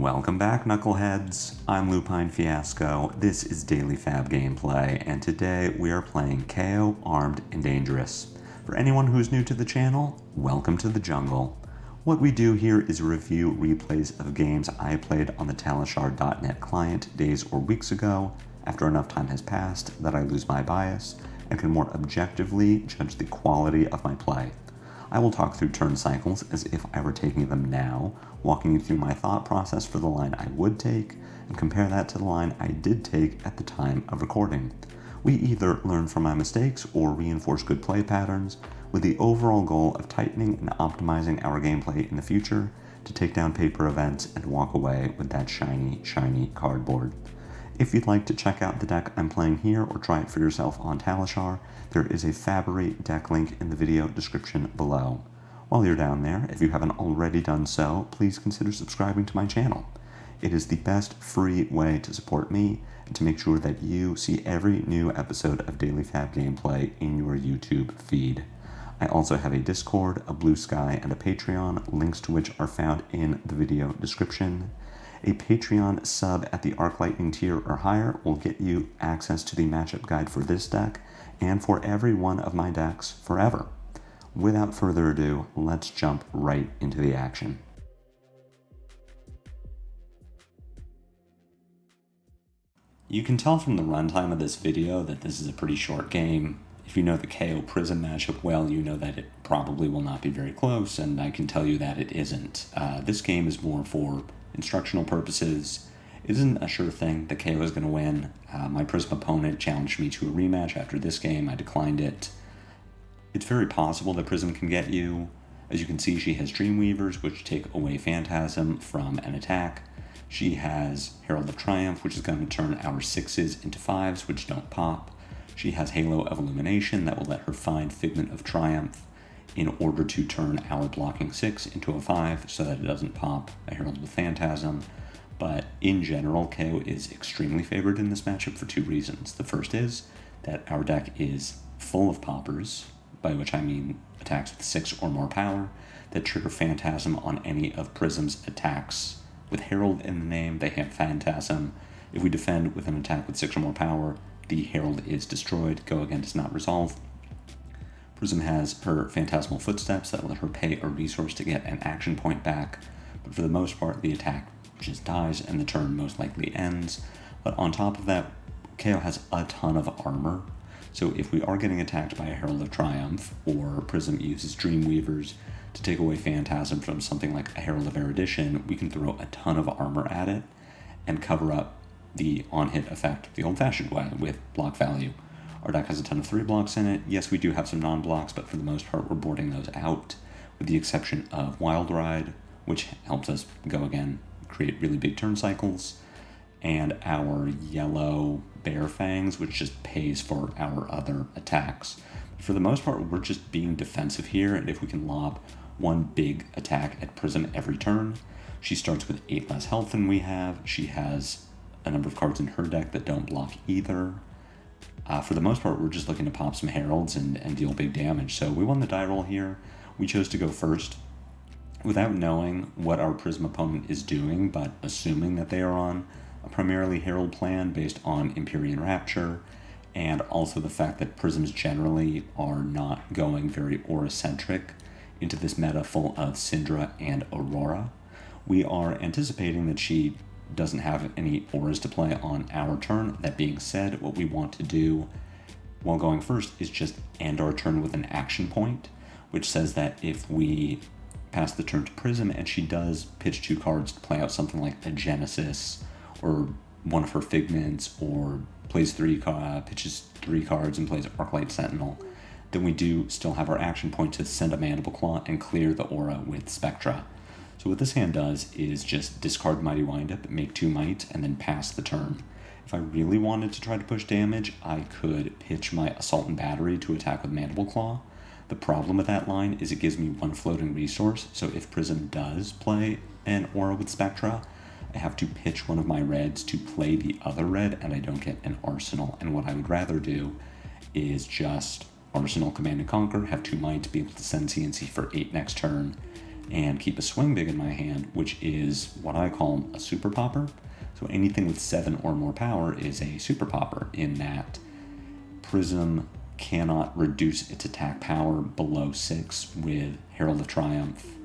Welcome back, Knuckleheads. I'm Lupinefiasco. This is Daily FaB Gameplay, and today we are playing Kayo, Armed and Dangerous. For anyone who's new to the channel, welcome to the jungle. What we do here is review replays of games I played on the Talishar.net client days or weeks ago, after enough time has passed that I lose my bias and can more objectively judge the quality of my play. I will talk through turn cycles as if I were taking them now, walking you through my thought process for the line I would take, and compare that to the line I did take at the time of recording. We either learn from my mistakes or reinforce good play patterns, with the overall goal of tightening and optimizing our gameplay in the future to take down paper events and walk away with that shiny cardboard. If you'd like to check out the deck I'm playing here or try it for yourself on Talishar, there is a FaB deck link in the video description below. While you're down there, if you haven't already done so, please consider subscribing to my channel. It is the best free way to support me and to make sure that you see every new episode of Daily FaB Gameplay in your YouTube feed. I also have a Discord, a Blue Sky, and a Patreon, links to which are found in the video description. A Patreon sub at the Arc Lightning tier or higher will get you access to the matchup guide for this deck and for every one of my decks forever. Without further ado, let's jump right into the action. You can tell from the runtime of this video that this is a pretty short game. If you know the Kayo Prism matchup well, you know that it probably will not be very close, and I can tell you that it isn't. This game is more for instructional purposes. It isn't a sure thing that Kayo is going to win. My Prism opponent challenged me to a rematch after this game. I declined it. It's very possible that Prism can get you. As you can see, she has Dreamweavers, which take away Phantasm from an attack. She has Herald of Triumph, which is going to turn our 6s into 5s, which don't pop. She has Halo of Illumination that will let her find Figment of Triumph in order to turn our blocking 6 into a 5 so that it doesn't pop a Herald with Phantasm. But in general, Kayo is extremely favored in this matchup for two reasons. The first is that our deck is full of poppers, by which I mean attacks with 6 or more power, that trigger Phantasm on any of Prism's attacks. With Herald in the name, they have Phantasm. If we defend with an attack with 6 or more power, the Herald is destroyed. Go again does not resolve. Prism has her Phantasmal Footsteps that let her pay a resource to get an action point back, but for the most part the attack just dies and the turn most likely ends. But on top of that, Kayo has a ton of armor, so if we are getting attacked by a Herald of Triumph, or Prism uses Dreamweavers to take away Phantasm from something like a Herald of Erudition, we can throw a ton of armor at it and cover up the on-hit effect the old-fashioned way with block value. Our deck has a ton of 3 blocks in it. Yes, we do have some non-blocks, but for the most part, we're boarding those out, with the exception of Wild Ride, which helps us go again, create really big turn cycles, and our yellow Bear Fangs, which just pays for our other attacks. For the most part, we're just being defensive here, and if we can lob one big attack at Prism every turn, she starts with 8 less health than we have. She has a number of cards in her deck that don't block either. For the most part, we're just looking to pop some Heralds and deal big damage. So we won the die roll here. We chose to go first without knowing what our Prism opponent is doing, but assuming that they are on a primarily Herald plan based on Empyrean Rapture, and also the fact that Prisms generally are not going very aura-centric into this meta full of Syndra and Aurora. We are anticipating that she doesn't have any auras to play on our turn. That being said, what we want to do while going first is just end our turn with an action point, which says that if we pass the turn to Prism and she does pitch 2 cards to play out something like a Genesis or one of her Figments, or pitches 3 cards and plays Arclight Sentinel, then we do still have our action point to send a Mandible Claw and clear the aura with Spectra. So what this hand does is just discard Mighty Windup, make 2 might, and then pass the turn. If I really wanted to try to push damage, I could pitch my Assault and Battery to attack with Mandible Claw. The problem with that line is it gives me 1 floating resource, so if Prism does play an aura with Spectra, I have to pitch one of my reds to play the other red, and I don't get an Arsenal. And what I would rather do is just Arsenal Command and Conquer, have 2 might, be able to send CNC for 8 next turn, and keep a swing big in my hand, which is what I call a super popper. So anything with 7 or more power is a super popper, in that Prism cannot reduce its attack power below 6 with Herald of Triumph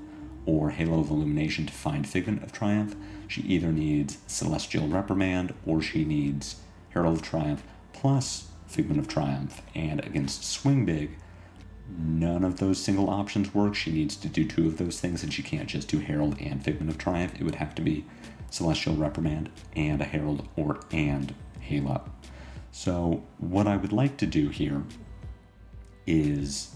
or Halo of Illumination to find Figment of Triumph. She either needs Celestial Reprimand or she needs Herald of Triumph plus Figment of Triumph. And against Swing Big, none of those single options work. She needs to do 2 of those things, and she can't just do Herald and Figment of Triumph. It would have to be Celestial Reprimand and a Herald and Halo. So what I would like to do here is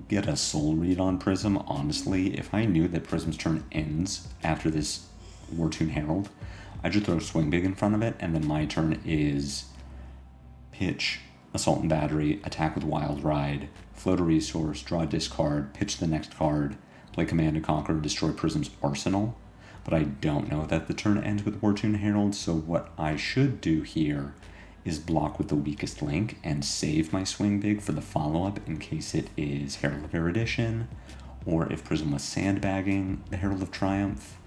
get a soul read on Prism. Honestly, if I knew that Prism's turn ends after this Wartune Herald, I'd just throw Swing Big in front of it, and then my turn is pitch Assault and Battery, attack with Wild Ride, float a resource, draw a discard, pitch the next card, play Command and Conquer, destroy Prism's arsenal. But I don't know that the turn ends with Wartune Herald, so what I should do here is block with the weakest link and save my Swing Big for the follow-up in case it is Herald of Erudition, or if Prism was sandbagging the Herald of Triumph.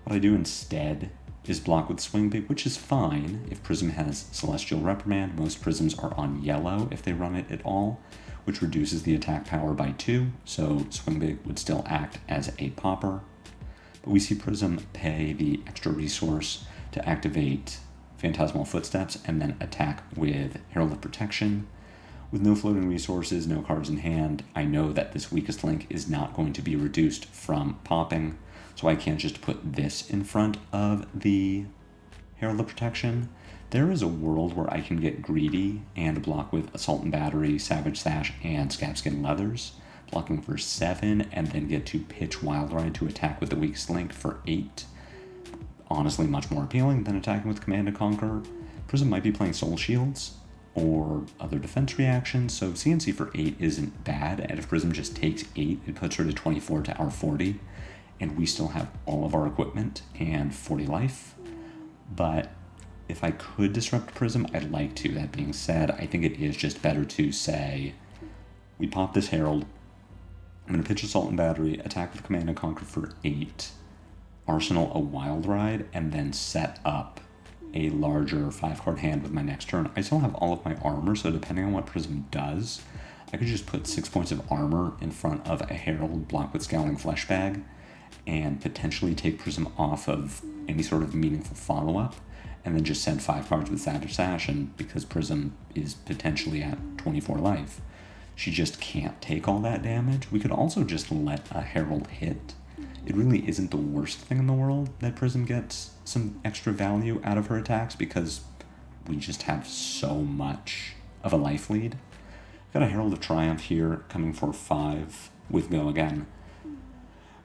What I do instead is block with Swing Big, which is fine if Prism has Celestial Reprimand. Most Prisms are on yellow if they run it at all, which reduces the attack power by 2, so Swing Big would still act as a popper. But we see Prism pay the extra resource to activate Phantasmal Footsteps and then attack with Herald of Protection. With no floating resources, no cards in hand, I know that this weakest link is not going to be reduced from popping, so I can't just put this in front of the Herald of Protection. There is a world where I can get greedy and block with Assault and Battery, Savage Sash, and Scabskin Leathers, blocking for 7, and then get to pitch Wild Ride to attack with the weakest link for 8. Honestly, much more appealing than attacking with Command and Conquer. Prism might be playing Soul Shields or other defense reactions, so CNC for 8 isn't bad, and if Prism just takes 8, it puts her to 24 to our 40, and we still have all of our equipment and 40 life. But if I could disrupt Prism, I'd like to. That being said, I think it is just better to say, we pop this Herald, I'm going to pitch Assault and Battery, attack with Command and Conquer for 8, Arsenal a Wild Ride, and then set up a larger 5-card hand with my next turn. I still have all of my armor, so depending on what Prism does, I could just put 6 points of armor in front of a Herald, block with Scowling Fleshbag, and potentially take Prism off of any sort of meaningful follow-up, and then just send 5 cards with Savage Sash, and because Prism is potentially at 24 life, she just can't take all that damage. We could also just let a Herald hit. It really isn't the worst thing in the world that Prism gets some extra value out of her attacks because we just have so much of a life lead. Got a Herald of Triumph here coming for 5 with Go Again.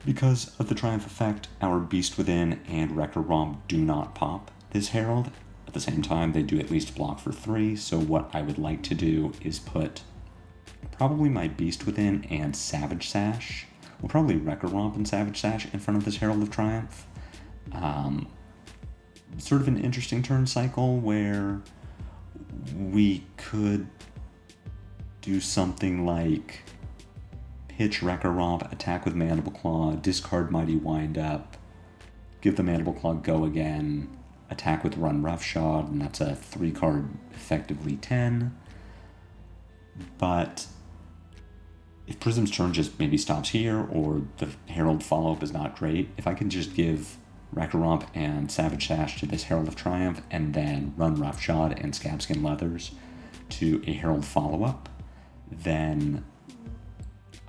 Because of the Triumph effect, our Beast Within and Wrecker Romp do not pop this Herald. At the same time, they do at least block for 3, so what I would like to do is put probably my Beast Within and Savage Sash. We'll probably Wrecker Romp and Savage Sash in front of this Herald of Triumph. Sort of an interesting turn cycle where we could do something like pitch Wrecker Romp, attack with Mandible Claw, discard Mighty Wind-Up, give the Mandible Claw Go Again, attack with Run Roughshod, and that's a 3-card effectively 10. But if Prism's turn just maybe stops here, or the Herald follow-up is not great, if I can just give Wrecker Romp and Savage Sash to this Herald of Triumph, and then run Roughshod and Scabskin Leathers to a Herald follow-up, then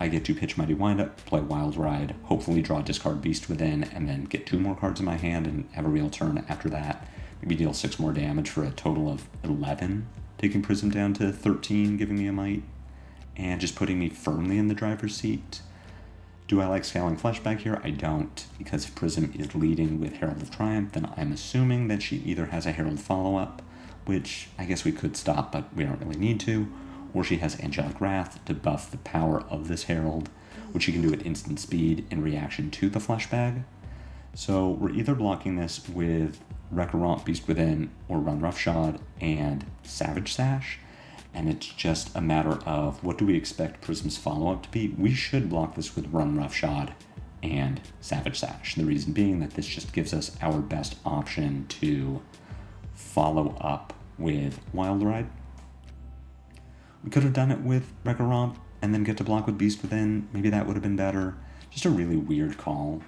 I get to pitch Mighty Wind-Up, play Wild Ride, hopefully draw Discard Beast Within, and then get 2 more cards in my hand and have a real turn after that. Maybe deal 6 more damage for a total of 11, taking Prism down to 13, giving me a Might, and just putting me firmly in the driver's seat. Do I like Scowling Fleshbag here? I don't, because if Prism is leading with Herald of Triumph, then I'm assuming that she either has a Herald follow-up, which I guess we could stop, but we don't really need to, or she has Angelic Wrath to buff the power of this Herald, which she can do at instant speed in reaction to the Fleshbag. So we're either blocking this with Wrecker Romp, Beast Within, or Run Roughshod and Savage Sash, and it's just a matter of what do we expect Prism's follow-up to be. We should block this with Run Roughshod and Savage Sash. The reason being that this just gives us our best option to follow up with Wild Ride. We could have done it with Wrecker Romp and then get to block with Beast Within. Maybe that would have been better. Just a really weird call.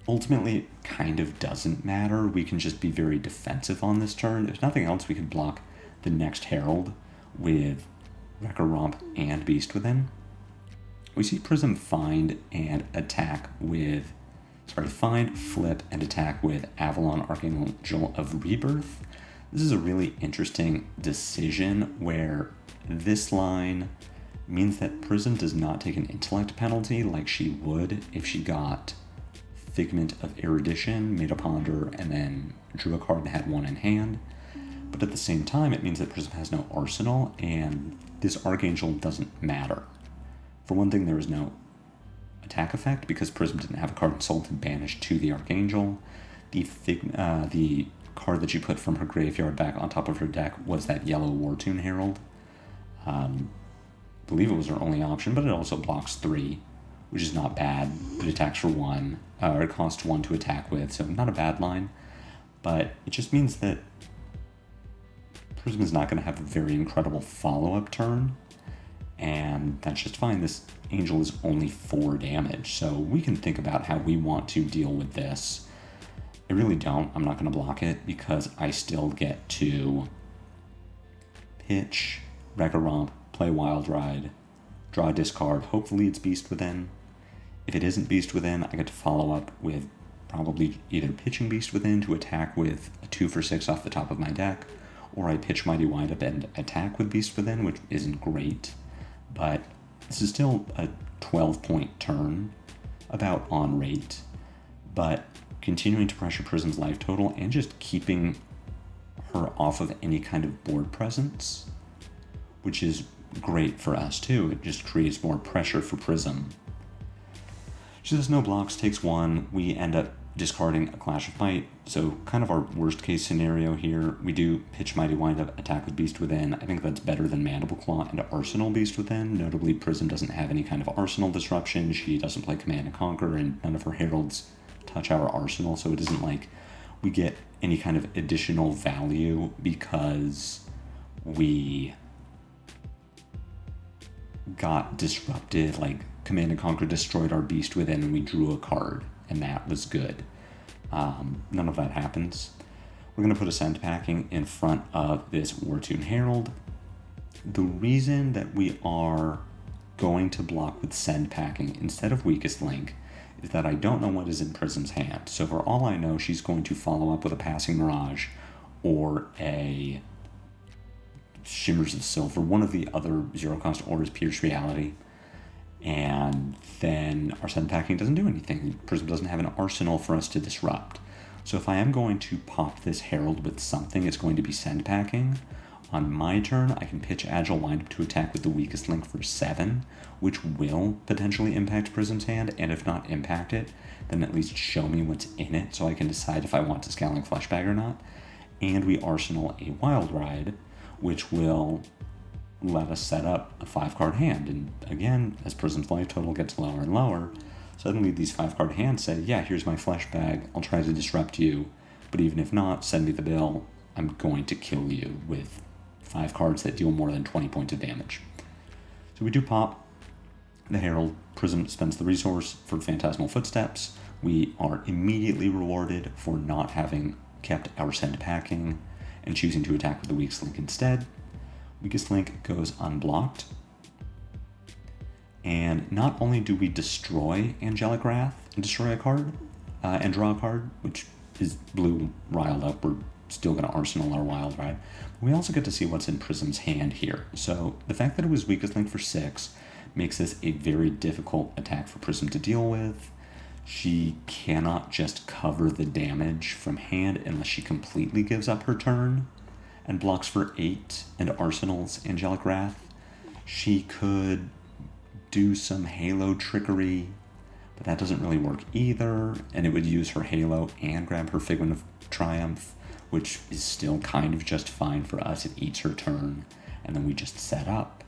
Ultimately, it kind of doesn't matter. We can just be very defensive on this turn. If nothing else, we could block the next Herald with Wrecker Romp and Beast Within. We see Prism find, flip, and attack with Avalon Archangel of Rebirth. This is a really interesting decision where this line means that Prism does not take an intellect penalty like she would if she got Figment of Erudition, made a Ponder, and then drew a card and had one in hand. But at the same time, it means that Prism has no arsenal, and this Archangel doesn't matter. For one thing, there is no attack effect because Prism didn't have a card in soul to banish to the Archangel. The card that she put from her graveyard back on top of her deck was that yellow Wartune Herald. I believe it was her only option, but it also blocks 3, which is not bad. It attacks for 1, or it costs 1 to attack with, so not a bad line. But it just means that Prism is not going to have a very incredible follow-up turn, and that's just fine. This Angel is only 4 damage, so we can think about how we want to deal with this. I really don't. I'm not going to block it because I still get to pitch, Wrecker Romp, play Wild Ride, draw a discard. Hopefully it's Beast Within. If it isn't Beast Within, I get to follow up with probably either pitching Beast Within to attack with a 2 for 6 off the top of my deck, or I pitch Mighty Windup and attack with Beast Within, which isn't great, but this is still a 12-point turn, about on rate, but continuing to pressure Prism's life total and just keeping her off of any kind of board presence, which is great for us too. It just creates more pressure for Prism. She says no blocks, takes 1. We end up discarding a Clash of Might, so kind of our worst case scenario here. We do pitch Mighty Windup, attack with Beast Within. I think that's better than Mandible Claw and Arsenal Beast Within. Notably, Prism doesn't have any kind of arsenal disruption. She doesn't play Command and Conquer, and none of her heralds touch our arsenal, so it isn't like we get any kind of additional value because we got disrupted, like Command and Conquer destroyed our Beast Within and we drew a card, and that was good. None of that happens. We're going to put a Send Packing in front of this Wartune Herald. The reason that we are going to block with Send Packing instead of Weakest Link is that I don't know what is in Prism's hand. So for all I know, she's going to follow up with a Passing Mirage or a Shimmers of Silver, one of the other 0-cost auras, Pierce Reality, and then our Send Packing doesn't do anything. Prism doesn't have an arsenal for us to disrupt. So if I am going to pop this Herald with something, it's going to be Send Packing. On my turn, I can pitch Agile Windup to attack with the Weakest Link for 7, which will potentially impact Prism's hand, and if not impact it, then at least show me what's in it so I can decide if I want to Scowling Fleshbag or not. And we arsenal a Wild Ride, which will let us set up a 5-card hand. And again, as Prism's life total gets lower and lower, suddenly these 5-card hands say, yeah, here's my Fleshbag, I'll try to disrupt you, but even if not, send me the bill, I'm going to kill you with 5 cards that deal more than 20 points of damage. So we do pop the Herald. Prism spends the resource for Phantasmal Footsteps. We are immediately rewarded for not having kept our Send Packing and choosing to attack with the Weakest Link instead. Weakest Link goes unblocked. And not only do we destroy Angelic Wrath and destroy a card, and draw a card, which is blue riled up, we're still going to arsenal our Wild Ride, we also get to see what's in Prism's hand here. So the fact that it was Weakest Link for 6 makes this a very difficult attack for Prism to deal with. She cannot just cover the damage from hand unless she completely gives up her turn and blocks for 8 and arsenals Angelic Wrath. She could do some Halo trickery, but that doesn't really work either, and it would use her Halo and grab her Figment of Triumph, which is still kind of just fine for us. It eats her turn, and then we just set up.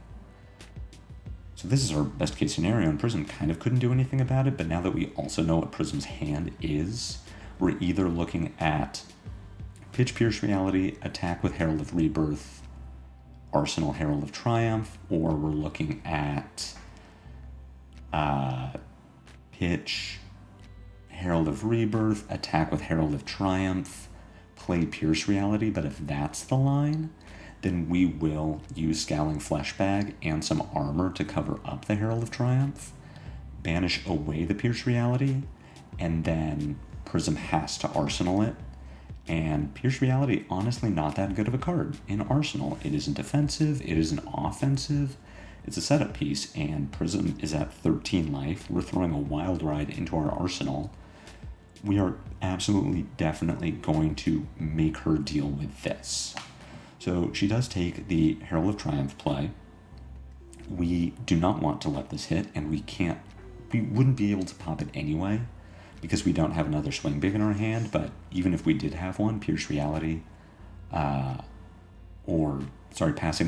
So this is our best case scenario, and Prism kind of couldn't do anything about it, but now that we also know what Prism's hand is, we're either looking at Pitch Pierce Reality, attack with Herald of Rebirth, Arsenal Herald of Triumph, or we're looking at Pitch Herald of Rebirth, attack with Herald of Triumph, play Pierce Reality. But if that's the line, then we will use Scowling Fleshbag and some armor to cover up the Herald of Triumph, banish away the Pierce Reality, and then Prism has to Arsenal it. And Pierce Reality, honestly, not that good of a card in Arsenal. It isn't defensive, it isn't offensive, it's a setup piece, and Prism is at 13 life. We're throwing a Wild Ride into our arsenal. We are absolutely, definitely going to make her deal with this. So she does take the Herald of Triumph play. We do not want to let this hit, and we wouldn't be able to pop it anyway, because we don't have another swing big in our hand. But even if we did have one, Pierce Reality, Passing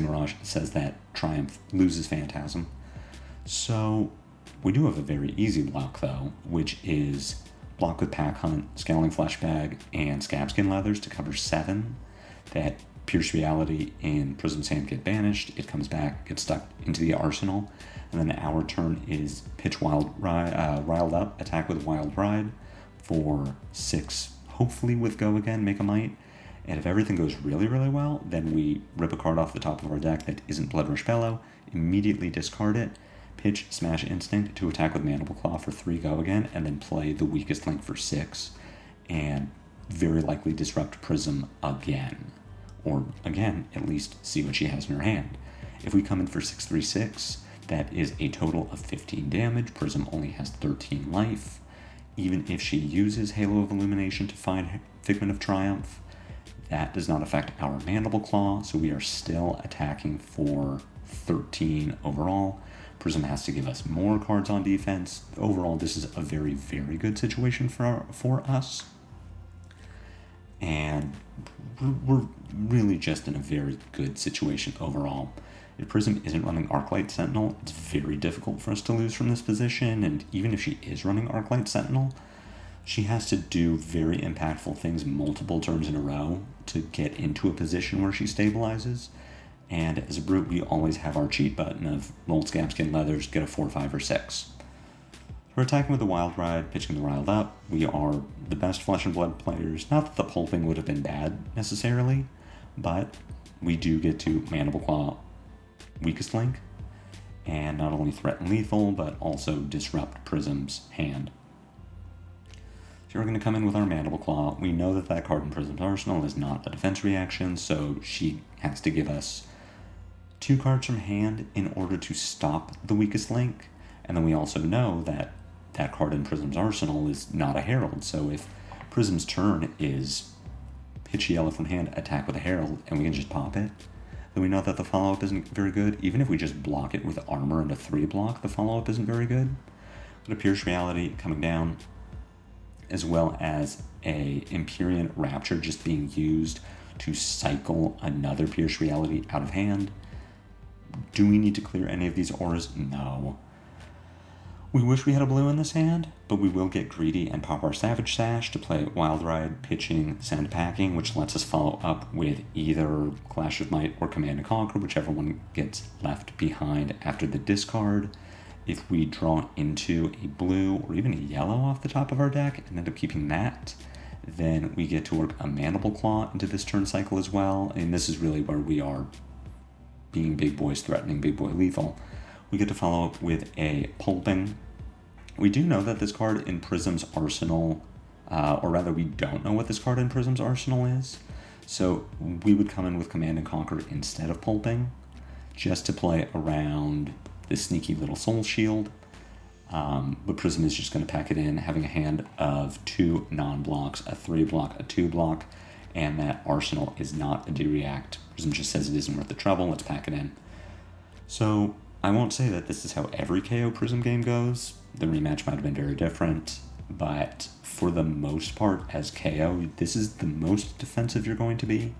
Mirage says that Triumph loses Phantasm. So we do have a very easy block, though, which is block with Pack Hunt, Scowling Fleshbag, and Scabskin Leathers to cover 7. That Pierce Reality in Prism's hand get banished, it comes back, gets stuck into the arsenal, and then our turn is Pitch Riled Up, attack with Wild Ride for 6, hopefully with Go Again, make a Might. And if everything goes really, really well, then we rip a card off the top of our deck that isn't Blood Rush Bellow, immediately discard it, pitch Smash Instinct to attack with Mandible Claw for 3 Go Again, and then play the Weakest Link for 6, and very likely disrupt Prism again. Or, again, at least see what she has in her hand. If we come in for 6/3/6, that is a total of 15 damage. Prism only has 13 life. Even if she uses Halo of Illumination to find Figment of Triumph, that does not affect our Mandible Claw, so we are still attacking for 13 overall. Prism has to give us more cards on defense. Overall, this is a very, very good situation for us. And we're really just in a very good situation overall. If Prism isn't running Arclight Sentinel, it's very difficult for us to lose from this position, and even if she is running Arclight Sentinel, she has to do very impactful things multiple turns in a row to get into a position where she stabilizes. And as a brute, we always have our cheat button of roll Scabskin Leathers, get a 4, 5, or 6. We're attacking with the Wild Ride, pitching the Riled Up. We are the best Flesh and Blood players. Not that the pulping would have been bad necessarily, but we do get to Mandible Claw, Weakest Link, and not only threaten lethal, but also disrupt Prism's hand. So we're going to come in with our Mandible Claw. We know that that card in Prism's arsenal is not a defense reaction, so she has to give us 2 cards from hand in order to stop the Weakest Link. And then we also know that that card in Prism's arsenal is not a Herald, so if Prism's turn is pitch Yellow from hand, attack with a Herald, and we can just pop it, then we know that the follow-up isn't very good. Even if we just block it with armor and a 3 block, the follow-up isn't very good. But a Pierce Reality coming down, as well as a Empyrean Rapture just being used to cycle another Pierce Reality out of hand. Do we need to clear any of these auras? No. We wish we had a blue in this hand, but we will get greedy and pop our Savage Sash to play Wild Ride, pitching, Sand Packing, which lets us follow up with either Clash of Might or Command and Conquer, whichever one gets left behind after the discard. If we draw into a blue or even a yellow off the top of our deck and end up keeping that, then we get to work a Mandible Claw into this turn cycle as well, and this is really where we are being big boys, threatening big boy lethal. We get to follow up with a Pulping. We do know that this card in Prism's arsenal, or rather we don't know what this card in Prism's arsenal is, so we would come in with Command and Conquer instead of Pulping, just to play around this sneaky little Soul Shield. But Prism is just going to pack it in, having a hand of 2 non-blocks, a 3 block, a 2 block, and that arsenal is not a D-React. Prism just says it isn't worth the trouble, let's pack it in. So I won't say that this is how every KO Prism game goes. The rematch might have been very different, but for the most part as KO, this is the most defensive you're going to be.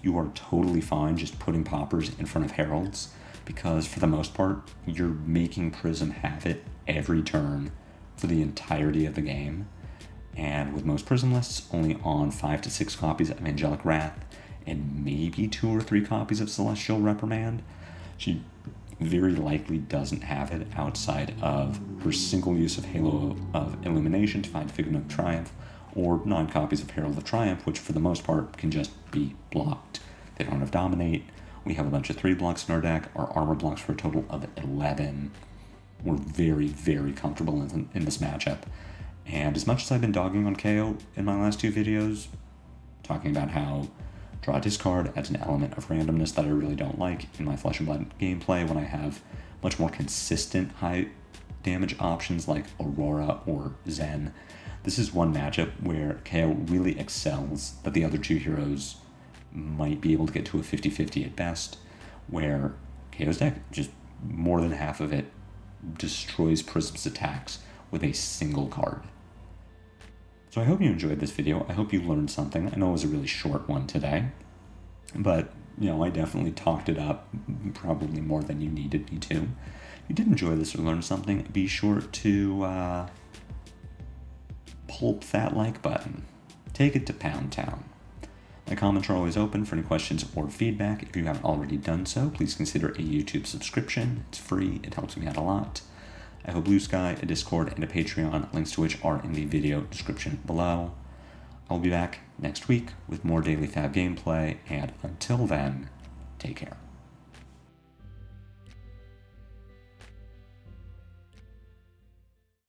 you are totally fine just putting poppers in front of heralds, because for the most part, you're making Prism have it every turn for the entirety of the game. And with most Prism lists, only on 5 to 6 copies of Angelic Wrath and maybe 2 or 3 copies of Celestial Reprimand, she very likely doesn't have it outside of her single use of Halo of Illumination to find Figment of Triumph, or 9 copies of Herald of Triumph, which for the most part can just be blocked. They don't have Dominate. We have a bunch of 3 blocks in our deck. Our armor blocks for a total of 11. We're very, very comfortable in this matchup. And as much as I've been dogging on Kayo in my last 2 videos, talking about how draw discard adds an element of randomness that I really don't like in my Flesh and Blood gameplay when I have much more consistent high damage options like Aurora or Zen, this is one matchup where Kayo really excels, but the other 2 heroes might be able to get to a 50-50 at best, where Kayo's deck, just more than half of it, destroys Prism's attacks with a single card. So I hope you enjoyed this video. I hope you learned something. I know it was a really short one today, but I definitely talked it up probably more than you needed me to. If you did enjoy this or learn something, be sure to pulp that like button. Take it to Pound Town. My comments are always open for any questions or feedback. If you haven't already done so, please consider a YouTube subscription. It's free. It helps me out a lot. I have a Blue Sky, a Discord, and a Patreon, links to which are in the video description below. I'll be back next week with more daily FaB gameplay, and until then, take care.